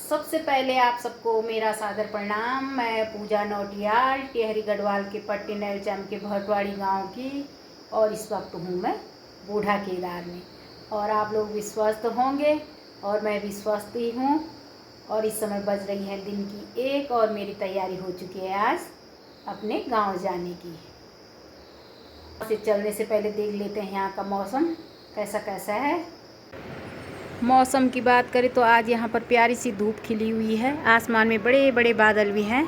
सबसे पहले आप सबको मेरा सादर प्रणाम। मैं पूजा नौटियाल टिहरी गढ़वाल के पट्टी नैलचम के भटवाड़ी गांव की, और इस वक्त हूँ मैं बूढ़ा केदार में। और आप लोग भी स्वस्थ होंगे और मैं भी स्वस्थ ही हूँ। और इस समय बज रही है दिन की 1 और मेरी तैयारी हो चुकी है आज अपने गांव जाने की। से चलने से पहले देख लेते हैं यहाँ का मौसम कैसा कैसा है। मौसम की बात करें तो आज यहाँ पर प्यारी सी धूप खिली हुई है। आसमान में बड़े बड़े बादल भी हैं,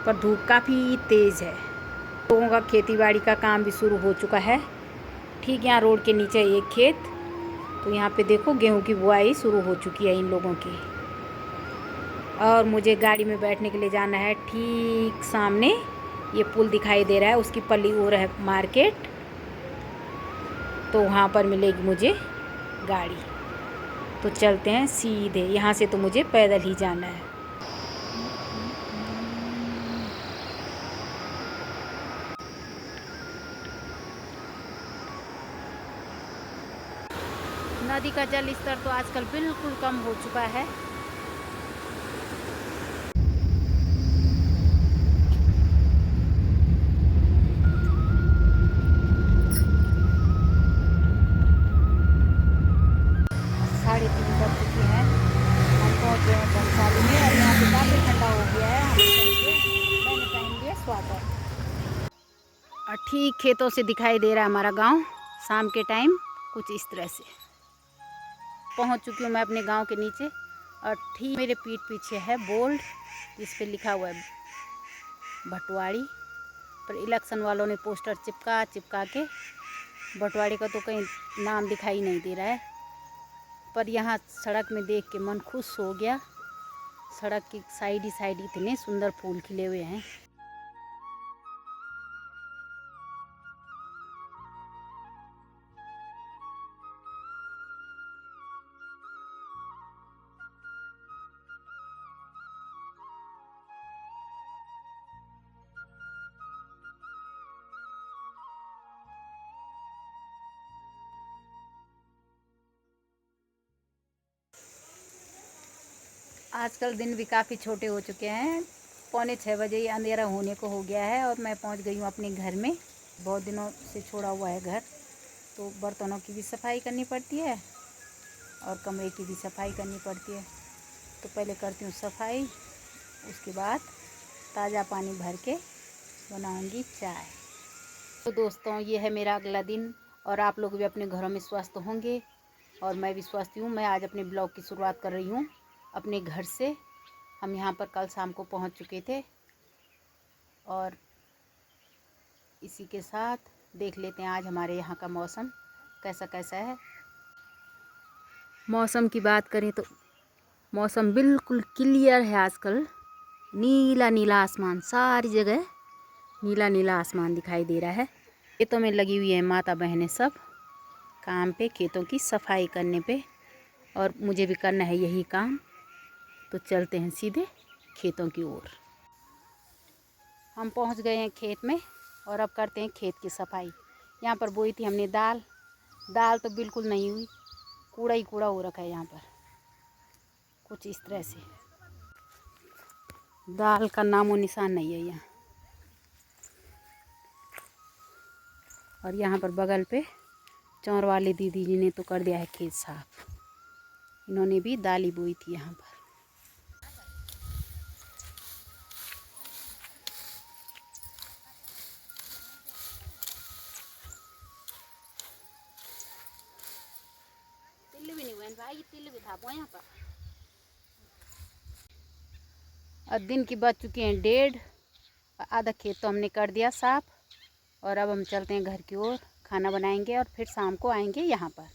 पर धूप काफ़ी तेज़ है। लोगों का खेतीबाड़ी का काम भी शुरू हो चुका है। ठीक यहाँ रोड के नीचे एक खेत, तो यहाँ पे देखो गेहूं की बुआई शुरू हो चुकी है इन लोगों की। और मुझे गाड़ी में बैठने के लिए जाना है। ठीक सामने ये पुल दिखाई दे रहा है, उसकी पल्ली ओर है मार्केट, तो वहाँ पर मिलेगी मुझे गाड़ी। तो चलते हैं सीधे, यहाँ से तो मुझे पैदल ही जाना है। नदी का जल स्तर तो आजकल बिल्कुल कम हो चुका है। साढ़े 3 बज चुकी है। हम पहुँच गए हैं बंसाली में और यहाँ पे काफ़ी ठंडा हो गया है। मैंने पहन लिया स्वेटर। और ठीक खेतों से दिखाई दे रहा है हमारा गांव शाम के टाइम कुछ इस तरह से। पहुंच चुकी हूँ मैं अपने गांव के नीचे, और ठीक मेरे पीठ पीछे है बोर्ड जिस पे लिखा हुआ है भटवाड़ी। पर इलेक्शन वालों ने पोस्टर चिपका के भटवाड़ी का तो कहीं नाम दिखाई नहीं दे रहा है। पर यहाँ सड़क में देख के मन खुश हो गया। सड़क की साइड ही साइड इतने सुंदर फूल खिले हुए हैं। आजकल दिन भी काफ़ी छोटे हो चुके हैं। 5:45 बजे ही अंधेरा होने को हो गया है और मैं पहुंच गई हूं अपने घर में। बहुत दिनों से छोड़ा हुआ है घर, तो बर्तनों की भी सफाई करनी पड़ती है और कमरे की भी सफाई करनी पड़ती है। तो पहले करती हूँ सफाई, उसके बाद ताज़ा पानी भर के बनाऊँगी चाय। तो दोस्तों, ये है मेरा अगला दिन, और आप लोग भी अपने घरों में स्वस्थ होंगे और मैं भी स्वस्थ हूँ। मैं आज अपने ब्लॉग की शुरुआत कर रही हूँ अपने घर से। हम यहाँ पर कल शाम को पहुँच चुके थे, और इसी के साथ देख लेते हैं आज हमारे यहाँ का मौसम कैसा कैसा है। मौसम की बात करें तो मौसम बिल्कुल क्लियर है आजकल। नीला नीला आसमान, सारी जगह नीला नीला आसमान दिखाई दे रहा है। खेतों में लगी हुई है माता बहनें सब काम पे, खेतों की सफाई करने पे, और मुझे भी करना है यही काम। तो चलते हैं सीधे खेतों की ओर। हम पहुंच गए हैं खेत में और अब करते हैं खेत की सफाई। यहाँ पर बोई थी हमने दाल तो बिल्कुल नहीं हुई, कूड़ा ही कूड़ा हो रखा है यहाँ पर कुछ इस तरह से। दाल का नामो निशान नहीं है यहाँ। और यहाँ पर बगल पे चौर वाले दीदी जी ने तो कर दिया है खेत साफ। इन्होंने भी दाल ही बोई थी यहाँ पर। तिल भी नहीं हुआ भाई, तिल भी था यहाँ पर। और दिन की बज चुकी हैं 1:30। आधा खेत तो हमने कर दिया साफ, और अब हम चलते हैं घर की ओर। खाना बनाएंगे और फिर शाम को आएंगे यहाँ पर।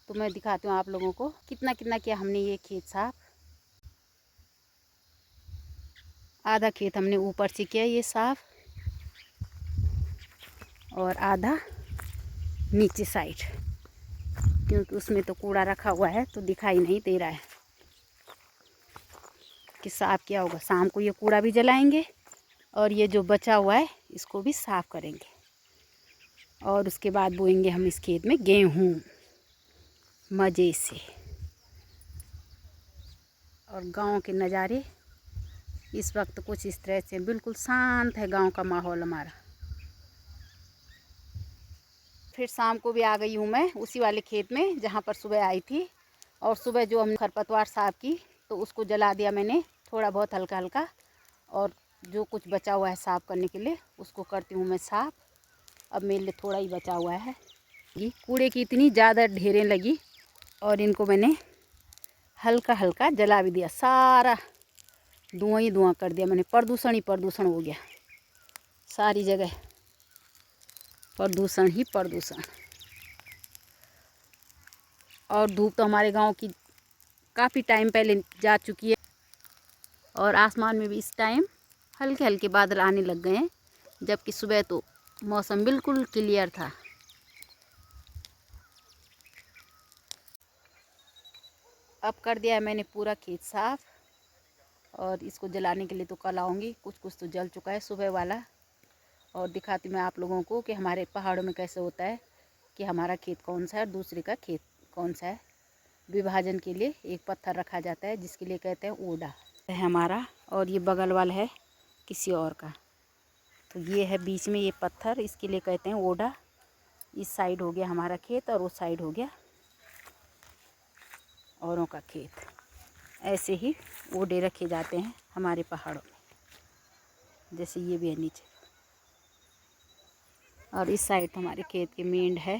तो मैं दिखाती हूँ आप लोगों को कितना कितना किया हमने ये खेत साफ। आधा खेत हमने ऊपर से किया ये साफ, और आधा नीचे साइड, क्योंकि उसमें तो कूड़ा रखा हुआ है तो दिखाई नहीं दे रहा है कि साफ किया होगा। शाम को ये कूड़ा भी जलाएंगे और ये जो बचा हुआ है इसको भी साफ करेंगे, और उसके बाद बोएंगे हम इस खेत में गेहूँ मज़े से। और गांव के नज़ारे इस वक्त कुछ इस तरह से, बिल्कुल शांत है गांव का माहौल हमारा। फिर शाम को भी आ गई हूँ मैं उसी वाले खेत में जहाँ पर सुबह आई थी। और सुबह जो हम खरपतवार साफ की तो उसको जला दिया मैंने थोड़ा बहुत हल्का हल्का, और जो कुछ बचा हुआ है साफ़ करने के लिए उसको करती हूँ मैं साफ़। अब मेरे लिए थोड़ा ही बचा हुआ है। ये कूड़े की इतनी ज़्यादा ढेरें लगी और इनको मैंने हल्का हल्का जला भी दिया, सारा धुआं ही धुआं कर दिया मैंने। प्रदूषण ही प्रदूषण हो गया, सारी जगह प्रदूषण ही प्रदूषण। और धूप तो हमारे गांव की काफ़ी टाइम पहले जा चुकी है और आसमान में भी इस टाइम हल्के हल्के बादल आने लग गए हैं, जबकि सुबह तो मौसम बिल्कुल क्लियर था। अब कर दिया है मैंने पूरा खेत साफ और इसको जलाने के लिए तो कल आऊँगी। कुछ कुछ तो जल चुका है सुबह वाला। और दिखाती मैं आप लोगों को कि हमारे पहाड़ों में कैसे होता है कि हमारा खेत कौन सा है और दूसरे का खेत कौन सा है। विभाजन के लिए एक पत्थर रखा जाता है जिसके लिए कहते हैं ओडा है हमारा, और ये बगल वाला है किसी और का। तो ये है बीच में ये पत्थर, इसके लिए कहते हैं ओडा। इस साइड हो गया हमारा खेत और उस साइड हो गया औरों का खेत। ऐसे ही ओडे रखे जाते हैं हमारे पहाड़ों में, जैसे ये भी है नीचे। और इस साइड तो हमारे खेत के मेंढ है।